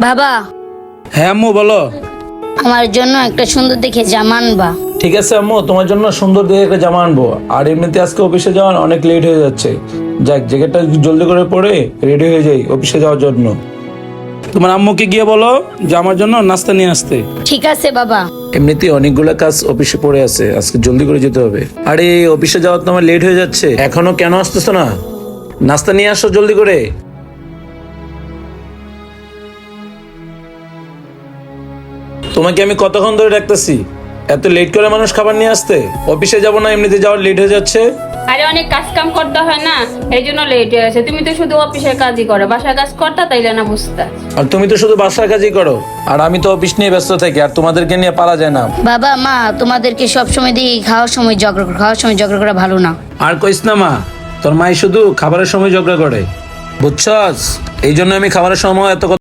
বাবা, হ্যাঁ আম্মু বলো। আমার জন্য একটা সুন্দর দেখে জামা আনবা। ঠিক আছে আম্মু, তোমার জন্য সুন্দর দেখে একটা জামা আনবো। আর এমনিতে আজকে অফিসে যাওয়ার অনেক লেট হয়ে যাচ্ছে। যাক, জ্যাকেটটা জলদি করে পরে রেডি হয়ে যাই অফিসে যাওয়ার জন্য। তোমার আম্মুকে গিয়ে বলো যে আমার জন্য নাস্তা নিয়ে আসতে। ঠিক আছে বাবা। এমনিতে অনেকগুলো কাজ অফিসে পড়ে আছে, আজকে জলদি করে যেতে হবে। আরে অফিসে যাওয়ার তো আমার লেট হয়ে যাচ্ছে, এখনো কেন আসতেছো না? নাস্তা নিয়ে আসো জলদি করে। তোমাকে আমি কতক্ষণ ধরে ডাকতেছি, এত লেট করে মানুষ খাবার নিয়ে আসতে? অফিসে যাব না, এমনিতে যাওয়ার লেট হয়ে যাচ্ছে। আরে অনেক কাজ কাম করতে হয় না, এই জন্য লেট হয়ে গেছে। তুমি তো শুধু অফিসের কাজই করো, বাসার কাজ করতা তাইলে না বুঝতা। আর তুমি তো শুধু বাসার কাজই করো, আর আমি তো অফিস নিয়ে ব্যস্ত থাকি, আর তোমাদেরকে নিয়ে পারা যায় না। বাবা মা তোমাদেরকে সবসময় দেখি খাওয়ার সময় ঝগড়া করা ভালো না। আর কইস না মা, তোর মাই শুধু খাবারের সময় ঝগড়া করে, বুঝছস? এই জন্য আমি খাবারের সময় এত